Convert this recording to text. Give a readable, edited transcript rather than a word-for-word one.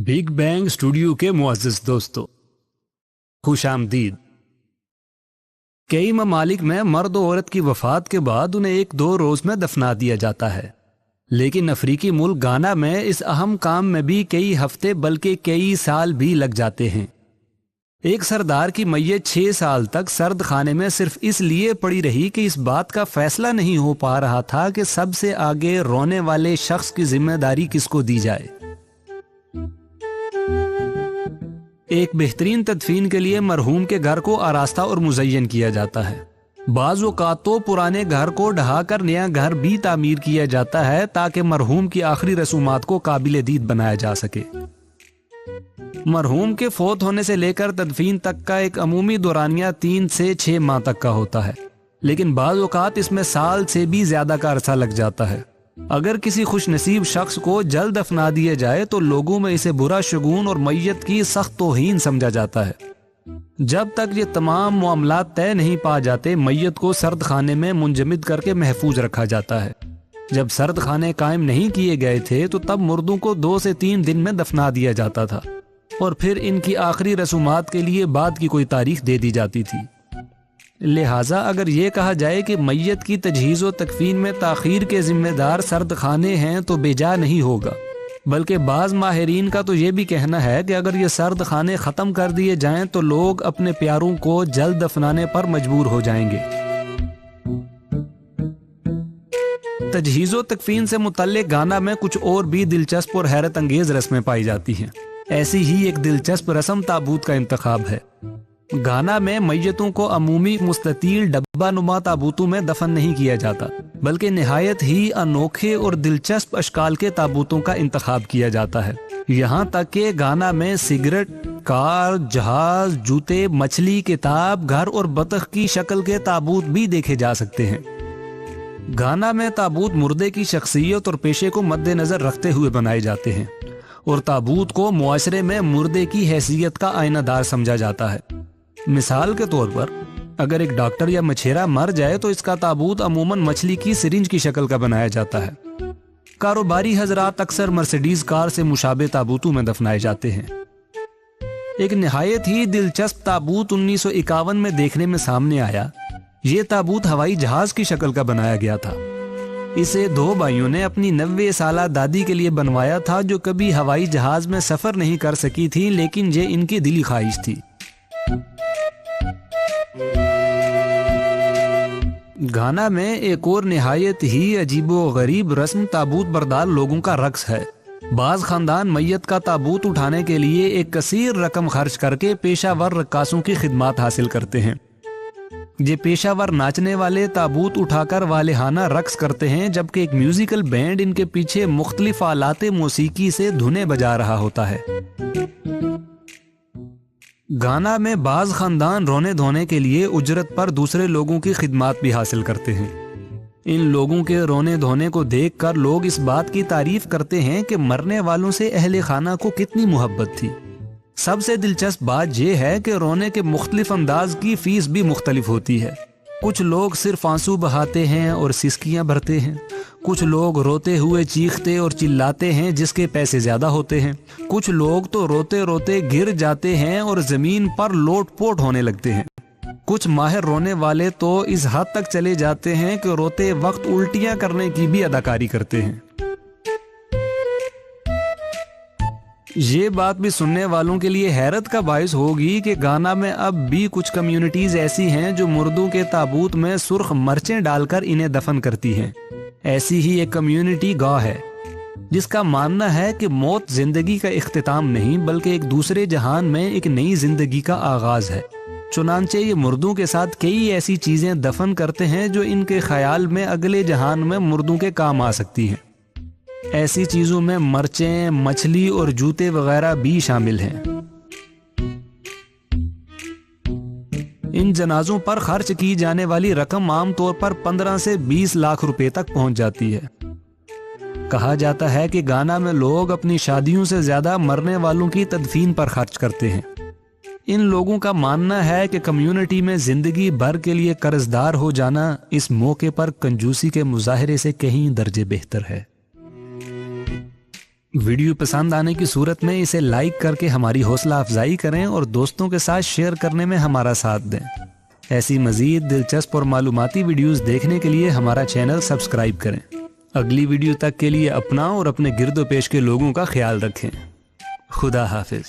Big bang studio के मुअज़्ज़िज़ दोस्तों, खुश आमदीद। कई ममालिक में मर्द और औरत की वफात के बाद उन्हें 1-2 रोज में दफना दिया जाता है, लेकिन अफ्रीकी मुल्क गाना में इस अहम काम में भी कई हफ्ते बल्कि कई साल भी लग जाते हैं। एक सरदार की मैयत 6 साल तक सर्द खाने में सिर्फ इसलिए पड़ी रही कि इस बात का फैसला नहीं हो पा रहा था कि सबसे आगे रोने वाले शख्स की जिम्मेदारी किसको दी जाए। एक बेहतरीन तदफीन के लिए मरहूम के घर को आरास्ता और मुज़य्यन किया जाता है। बाज़ औक़ात तो पुराने घर को ढहाकर नया घर भी तामीर किया जाता है ताकि मरहूम की आखिरी रसूमात को काबिल दीद बनाया जा सके। मरहूम के फौत होने से लेकर तदफीन तक का एक अमूमी दौरानिया 3 से 6 माह तक का होता है, लेकिन बाज़ औक़ात इसमें साल से भी ज्यादा का अरसा लग जाता है। अगर किसी खुशनसीब शख्स को जल्द दफना दिया जाए तो लोगों में इसे बुरा शगुन और मैयत की सख्त तौहीन समझा जाता है। जब तक ये तमाम मामलात तय नहीं पा जाते, मैयत को सर्द खाने में मुंजमद करके महफूज रखा जाता है। जब सर्द खाने कायम नहीं किए गए थे तो तब मुर्दों को 2 से 3 दिन में दफना दिया जाता था और फिर इनकी आखिरी रसूमात के लिए बाद की कोई तारीख दे दी जाती थी। लिहाजा अगर ये कहा जाए कि मैयत की तजहीज़ व तकफीन में ताखीर के जिम्मेदार सर्द खाने हैं तो बेजा नहीं होगा, बल्कि बाज़ माहिरीन का तो ये भी कहना है कि अगर ये सर्द खाने ख़त्म कर दिए जाएं तो लोग अपने प्यारों को जल्द दफनाने पर मजबूर हो जाएंगे। तजहीज़ व तकफीन से मुतल्लिक़ गाना में कुछ और भी दिलचस्प और हैरत अंगेज रस्में पाई जाती हैं। ऐसी ही एक दिलचस्प रस्म ताबूत का इंतखाब है। गाना में मैयतों को अमूमी मुस्ततील डब्बा नुमा ताबूतों में दफन नहीं किया जाता, बल्कि निहायत ही अनोखे और दिलचस्प अशकाल के ताबूतों का इंतखाब किया जाता है। यहाँ तक कि गाना में सिगरेट, कार, जहाज, जूते, मछली, किताब, घर और बतख की शक्ल के ताबूत भी देखे जा सकते हैं। गाना में ताबूत मुर्दे की शख्सियत और पेशे को मद्देनजर रखते हुए बनाए जाते हैं और ताबूत को मुआशरे में मुर्दे की हैसियत का आईनादार समझा जाता है। मिसाल के तौर पर अगर एक डॉक्टर या मछेरा मर जाए तो इसका ताबूत अमूमन मछली की सिरिंज की शक्ल का बनाया जाता है। कारोबारी हजरात अक्सर मर्सिडीज कार से मुशाबे ताबूतों में दफनाए जाते हैं। एक निहायत ही दिलचस्प ताबूत 1951 में देखने में सामने आया। ये ताबूत हवाई जहाज की शक्ल का बनाया गया था। इसे 2 भाइयों ने अपनी 90 साला दादी के लिए बनवाया था जो कभी हवाई जहाज में सफर नहीं कर सकी थी, लेकिन ये इनकी दिली ख्वाहिश थी। गाना में एक और निहायत ही अजीबो गरीब रस्म ताबूत बरदार लोगों का रक्स है। बाज खानदान मैयत का ताबूत उठाने के लिए एक कसीर रकम खर्च करके पेशावर रक्कासों की खिदमत हासिल करते हैं। ये पेशावर नाचने वाले ताबूत उठाकर वालिहाना रक्स करते हैं, जबकि एक म्यूजिकल बैंड इनके पीछे मुख्तलिफ आलाते मौसीकी से धुनें बजा रहा होता है। गाना में बाज खानदान रोने धोने के लिए उजरत पर दूसरे लोगों की खिदमत भी हासिल करते हैं। इन लोगों के रोने धोने को देखकर लोग इस बात की तारीफ करते हैं कि मरने वालों से अहले खाना को कितनी मोहब्बत थी। सबसे दिलचस्प बात यह है कि रोने के मुख्तलिफ अंदाज की फीस भी मुख्तलिफ होती है। कुछ लोग सिर्फ आंसू बहाते हैं और सिसकियां भरते हैं, कुछ लोग रोते हुए चीखते और चिल्लाते हैं जिसके पैसे ज्यादा होते हैं, कुछ लोग तो रोते रोते गिर जाते हैं और जमीन पर लोटपोट होने लगते हैं। कुछ माहिर रोने वाले तो इस हद तक चले जाते हैं कि रोते वक्त उल्टियां करने की भी अदाकारी करते हैं। ये बात भी सुनने वालों के लिए हैरत का बायस होगी कि गाना में अब भी कुछ कम्युनिटीज ऐसी हैं जो मुर्दों के ताबूत में सुर्ख मर्चें डालकर इन्हें दफन करती हैं। ऐसी ही एक कम्युनिटी गौ है जिसका मानना है कि मौत जिंदगी का इख्तिताम नहीं बल्कि एक दूसरे जहान में एक नई जिंदगी का आगाज है। चुनांचे ये मुर्दों के साथ कई ऐसी चीजें दफन करते हैं जो इनके ख्याल में अगले जहान में मुर्दों के काम आ सकती हैं। ऐसी चीजों में मर्चें, मछली और जूते वगैरह भी शामिल हैं। इन जनाजों पर खर्च की जाने वाली रकम आमतौर पर 15 से 20 लाख रुपए तक पहुंच जाती है। कहा जाता है कि गाना में लोग अपनी शादियों से ज्यादा मरने वालों की तदफीन पर खर्च करते हैं। इन लोगों का मानना है कि कम्युनिटी में जिंदगी भर के लिए कर्जदार हो जाना इस मौके पर कंजूसी के मुजाहरे से कहीं दर्जे बेहतर है। वीडियो पसंद आने की सूरत में इसे लाइक करके हमारी हौसला अफजाई करें और दोस्तों के साथ शेयर करने में हमारा साथ दें। ऐसी मजीद दिलचस्प और मालूमाती वीडियोस देखने के लिए हमारा चैनल सब्सक्राइब करें। अगली वीडियो तक के लिए अपना और अपने गिरदो पेश के लोगों का ख्याल रखें। खुदा हाफिज।